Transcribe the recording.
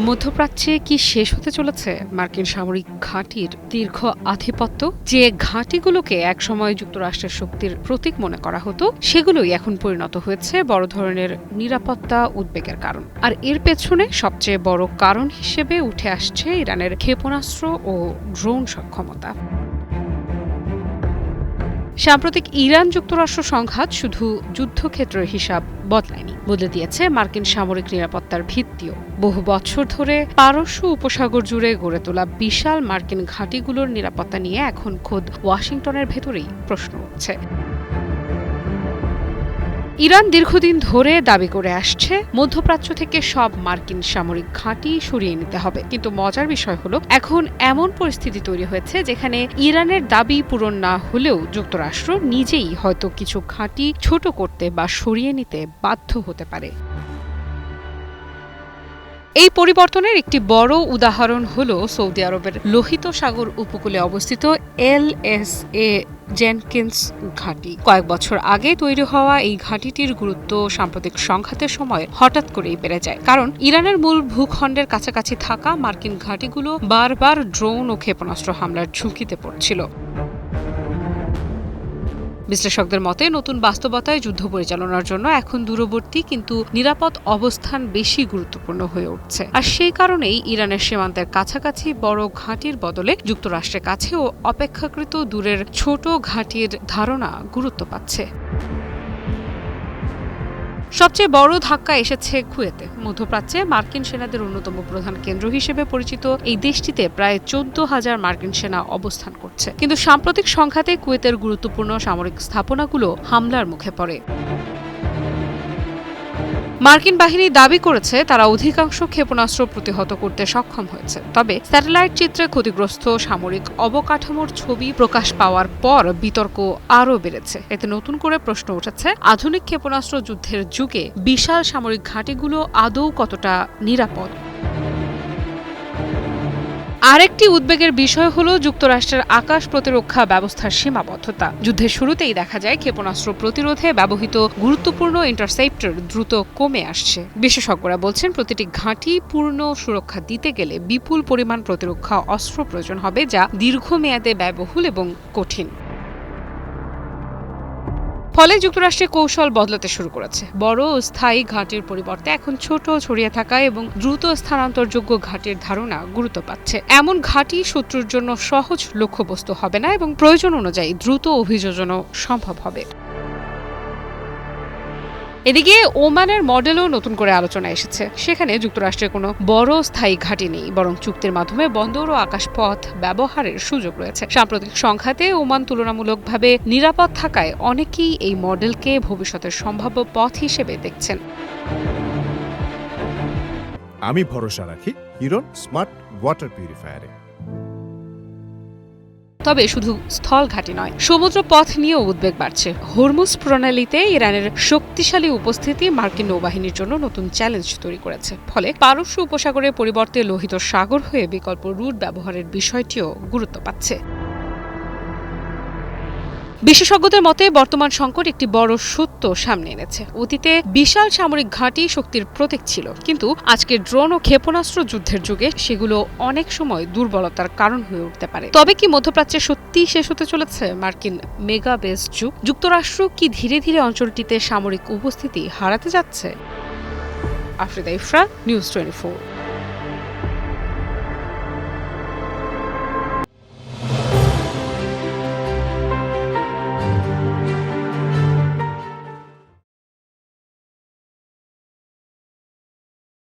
মধ্যপ্রাচ্যে কি শেষ হতে চলেছে মার্কিন সামরিক ঘাঁটির দীর্ঘ আধিপত্য? যে ঘাঁটিগুলোকে একসময় যুক্তরাষ্ট্রের শক্তির প্রতীক মনে করা হতো, সেগুলোই এখন পরিণত হয়েছে বড় ধরনের নিরাপত্তা উদ্বেগের কারণ। আর এর পেছনে সবচেয়ে বড় কারণ হিসেবে উঠে আসছে ইরানের ক্ষেপণাস্ত্র ও ড্রোন সক্ষমতা। সাম্প্রতিক ইরান যুক্তরাষ্ট্র সংঘাত শুধু যুদ্ধক্ষেত্রের হিসাব বদলায়নি, বদলে দিয়েছে মার্কিন সামরিক নিরাপত্তার ভিত্তিও। বহু বছর ধরে পারস্য উপসাগর জুড়ে গড়ে তোলা বিশাল মার্কিন ঘাঁটিগুলোর নিরাপত্তা নিয়ে এখন খোদ ওয়াশিংটনের ভেতরেই প্রশ্ন উঠছে। ইরান দীর্ঘদিন ধরে দাবি করে আসছে মধ্যপ্রাচ্য থেকে সব মার্কিন সামরিক ঘাঁটি সরিয়ে নিতে হবে, কিন্তু মজার বিষয় হলো এখন এমন পরিস্থিতি তৈরি হয়েছে যেখানে ইরানের দাবি পূরণ না হলেও যুক্তরাষ্ট্র নিজেই হয়তো কিছু ঘাঁটি ছোট করতে বা সরিয়ে নিতে বাধ্য হতে পারে। এই পরিবর্তনের একটি বড় উদাহরণ হল সৌদি আরবের লোহিত সাগর উপকূলে অবস্থিত LSA জেনকিন্স ঘাঁটি। কয়েক বছর আগে তৈরি হওয়া এই ঘাঁটিটির গুরুত্ব সাম্প্রতিক সংঘাতের সময় হঠাৎ করেই বেড়ে যায়, কারণ ইরানের মূল ভূখণ্ডের কাছাকাছি থাকা মার্কিন ঘাঁটিগুলো বারবার ড্রোন ও ক্ষেপণাস্ত্র হামলার ঝুঁকিতে পড়ছিল। বিশ্লেষকদের মতে নতুন বাস্তবতায় যুদ্ধ পরিচালনার জন্য এখন দূরবর্তী কিন্তু নিরাপদ অবস্থান বেশি গুরুত্বপূর্ণ হয়ে উঠছে। আর সেই কারণেই ইরানের সীমান্তের কাছাকাছি বড় ঘাঁটির বদলে যুক্তরাষ্ট্রের কাছেও অপেক্ষাকৃত দূরের ছোট ঘাঁটির ধারণা গুরুত্ব পাচ্ছে। সবচেয়ে বড় ধাক্কা এসেছে কুয়েতে। মধ্যপ্রাচ্যে মার্কিন সেনাদের অন্যতম প্রধান কেন্দ্র হিসেবে পরিচিত এই দেশটিতে প্রায় 14,000 মার্কিন সেনা অবস্থান করছে, কিন্তু সাম্প্রতিক সংঘাতে কুয়েতের গুরুত্বপূর্ণ সামরিক স্থাপনাগুলো হামলার মুখে পড়ে। মার্কিন বাহিনী দাবি করেছে তারা অধিকাংশ ক্ষেপণাস্ত্র প্রতিহত করতে সক্ষম হয়েছে, তবে স্যাটেলাইট চিত্রে ক্ষতিগ্রস্ত সামরিক অবকাঠামোর ছবি প্রকাশ পাওয়ার পর বিতর্ক আরও বেড়েছে। এতে নতুন করে প্রশ্ন উঠেছে, আধুনিক ক্ষেপণাস্ত্র যুদ্ধের যুগে বিশাল সামরিক ঘাঁটিগুলো আদৌ কতটা নিরাপদ? আরেকটি উদ্বেগের বিষয় হলো যুক্তরাষ্ট্রের আকাশ প্রতিরক্ষা ব্যবস্থার সীমাবদ্ধতা। যুদ্ধের শুরুতেই দেখা যায় ক্ষেপণাস্ত্র প্রতিরোধে ব্যবহৃত গুরুত্বপূর্ণ ইন্টারসেপ্টর দ্রুত কমে আসছে। বিশেষজ্ঞরা বলছেন প্রতিটি ঘাঁটি পূর্ণ সুরক্ষা দিতে গেলে বিপুল পরিমাণ প্রতিরক্ষা অস্ত্র প্রয়োজন হবে, যা দীর্ঘমেয়াদে ব্যয়বহুল এবং কঠিন। ফলে যুক্তরাষ্ট্রের কৌশল বদলাতে শুরু করেছে। বড় স্থায়ী ঘাঁটির পরিবর্তে এখন ছোট, ছড়িয়ে থাকা এবং দ্রুত স্থানান্তরযোগ্য ঘাঁটির ধারণা গুরুত্ব পাচ্ছে। এমন ঘাঁটি শত্রুর জন্য সহজ লক্ষ্যবস্তু হবে না এবং প্রয়োজন অনুযায়ী দ্রুত অভিযোজনও সম্ভব হবে। এদিকে ওমানের মডেলও নতুন করে আলোচনা এসেছে। সেখানে যুক্তরাষ্ট্রের কোনো বড় স্থায়ী ঘাঁটি নেই, বরং চুক্তির মাধ্যমে বন্দর ও আকাশপথ ব্যবহারের সুযোগ রয়েছে। সাম্প্রতিক সংঘাতে ওমান তুলনামূলকভাবে নিরাপদ থাকায় অনেকেই এই মডেলকে ভবিষ্যতের সম্ভাব্য পথ হিসেবে দেখছেন। আমি ভরসা রাখি হিরন স্মার্ট ওয়াটার পিউরিফায়ারে। তবে শুধু স্থল ঘাঁটি নয়, সমুদ্র পথ নিয়েও উদ্বেগ বাড়ছে। হরমুজ প্রণালীতে ইরানের শক্তিশালী উপস্থিতি মার্কিন নৌবাহিনীর জন্য নতুন চ্যালেঞ্জ তৈরি করেছে। ফলে পারস্য উপসাগরের পরিবর্তে লোহিত সাগর হয়ে বিকল্প রুট ব্যবহারের বিষয়টিও গুরুত্ব পাচ্ছে। বিশেষজ্ঞদের মতে বর্তমান সংকট একটি বড় সত্য সামনে এনেছে। অতীতে বিশাল সামরিক ঘাঁটি শক্তির প্রতীক ছিল, কিন্তু আজকের ড্রোন ও ক্ষেপণাস্ত্র যুদ্ধের যুগে সেগুলো অনেক সময় দুর্বলতার কারণ হয়ে উঠতে পারে। তবে কি মধ্যপ্রাচ্যে সত্যিই শেষ হতে চলেছে মার্কিন মেগা বেস যুগ? যুক্তরাষ্ট্র কি ধীরে ধীরে অঞ্চলটিতে সামরিক উপস্থিতি হারাতে যাচ্ছে? আফরিদা ইফরা, নিউজ 24।